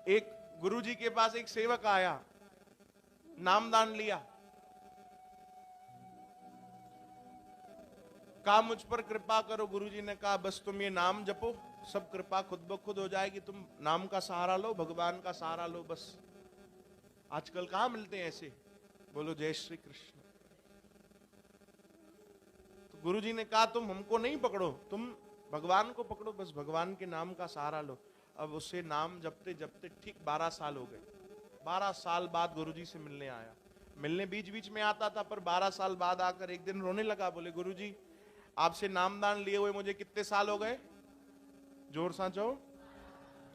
एक गुरुजी के पास एक सेवक आया, नामदान लिया, कहा मुझ पर कृपा करो। गुरुजी ने कहा बस तुम ये नाम जपो, सब कृपा खुद ब खुद हो जाएगी। तुम नाम का सहारा लो, भगवान का सहारा लो बस। आजकल कहां मिलते हैं ऐसे? बोलो जय श्री कृष्ण। तो गुरुजी ने कहा तुम हमको नहीं पकड़ो, तुम भगवान को पकड़ो, बस भगवान के नाम का सहारा लो। अब उसे नाम जपते जपते ठीक 12 साल हो गए। 12 साल बाद गुरुजी से मिलने आया। मिलने बीच बीच में आता था, पर 12 साल बाद आकर एक दिन रोने लगा। बोले गुरुजी आपसे नामदान लिए हुए मुझे कितने साल हो गए? जोर सांचो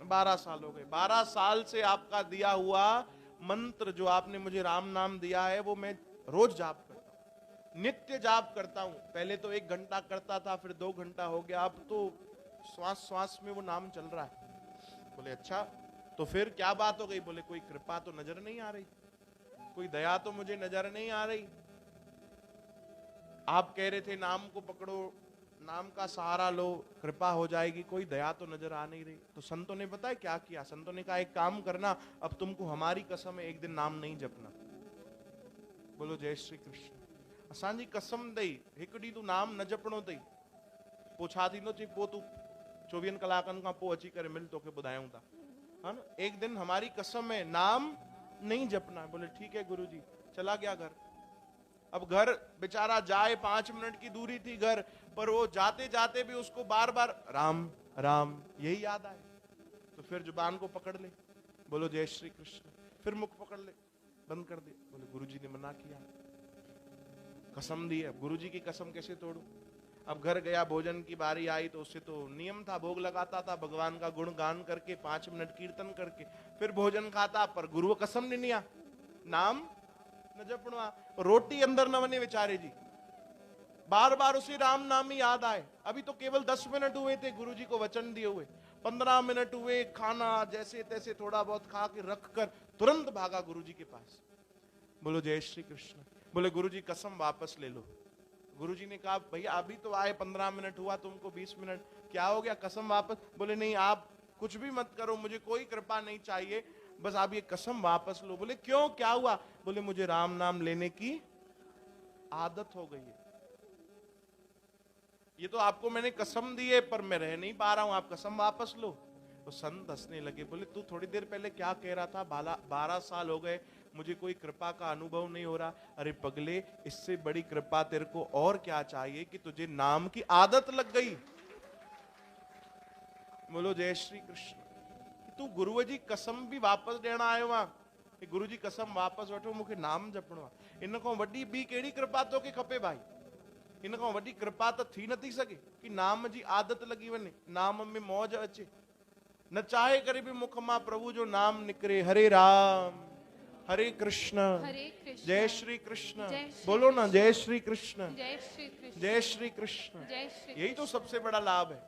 12 साल हो गए। 12 साल से आपका दिया हुआ मंत्र जो आपने मुझे राम नाम दिया है वो मैं रोज जाप करता हूं, नित्य जाप करता हूं। पहले तो 1 घंटा करता था, फिर 2 घंटा हो गया, अब तो श्वास श्वास में वो नाम चल रहा है। बोले अच्छा, तो फिर क्या बात हो गई? बोले कोई कृपा तो नजर नहीं आ रही, कोई दया तो मुझे नजर नहीं आ रही। आप कह रहे थे नाम को पकड़ो, नाम का सहारा लो, कृपा हो जाएगी, कोई दया तो नजर आ नहीं रही। तो संतों ने पता है क्या किया? संतों ने कहा एक काम करना, अब तुमको हमारी कसम है एक दिन नाम नहीं जपना। बोलो जय श्री कृष्ण। असांजी कसम दई एक ॾींहुं तू नाम न जपणो अथई, पोइ छा थींदो? चई पोइ तू 24 कलाकनि खां पोइ अची करे मिल, तोखे ॿुधायूं था, है ना। एक दिन हमारी कसम है नाम नहीं जपना। बोले ठीक है गुरुजी। चला गया घर। अब घर बेचारा जाए 5 मिनट की दूरी थी घर, पर वो जाते जाते भी उसको बार बार राम राम यही याद आए। तो फिर जुबान को पकड़ ले, बोलो जय श्री कृष्ण। फिर मुख पकड़ ले, बंद कर दे। बोले गुरुजी ने मना किया, कसम दी है, गुरुजी की कसम कैसे तोड़ू? अब घर गया, भोजन की बारी आई तो उससे तो नियम था, भोग लगाता था, भगवान का गुण गान करके 5 मिनट कीर्तन करके फिर भोजन खाता, पर गुरु कसम नहीं लिया नाम न जपणो। रोटी अंदर न वने विचारे जी, बार बार उसे राम नाम ही याद आए। अभी तो केवल 10 मिनट हुए थे गुरुजी को वचन दिए हुए, 15 मिनट हुए, खाना जैसे तैसे थोड़ा बहुत खा के रख कर तुरंत भागा गुरुजी के पास। बोलो जय श्री कृष्ण। बोले गुरुजी कसम वापस ले लो। गुरुजी ने कहा भैया अभी तो आए 15 मिनट हुआ, तुमको 20 मिनट, क्या हो गया? कसम वापस। बोले नहीं आप कुछ भी मत करो, मुझे कोई कृपा नहीं चाहिए, बस आप ये कसम वापस लो। बोले क्यों, क्या हुआ? बोले मुझे राम नाम लेने की आदत हो गई है, ये तो आपको मैंने कसम दी है पर मैं रह नहीं पा रहा हूं, आप कसम वापस लो। तो संत हंसने लगे। बोले तू थोड़ी देर पहले क्या कह रहा था? 12 साल हो गए मुझे कोई कृपा का अनुभव नहीं हो रहा। अरे पगले, इससे बड़ी कृपा तेरे को और क्या चाहिए कि तुझे नाम की आदत लग गई। बोलो जय श्री कृष्ण। तू गुरु जी कसम भी वापस देना आयो वहां, गुरु जी कसम वापस वठो, मुझे नाम जपणो आहे। इन को वडी बी केड़ी कृपा तो के खपे भाई? इन को वडी कृपा तो थी नथी सके कि नाम जी आदत लगी वने, नाम में मौज अचे। न चाहे करे भी मुख मां प्रभु जो नाम निकरे, हरे राम हरे कृष्ण जय श्री कृष्ण। बोलो ना जय श्री कृष्ण जय श्री कृष्ण। यही तो सबसे बड़ा लाभ है,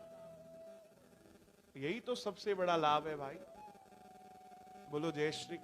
यही तो सबसे बड़ा लाभ है भाई। बोलो जय श्री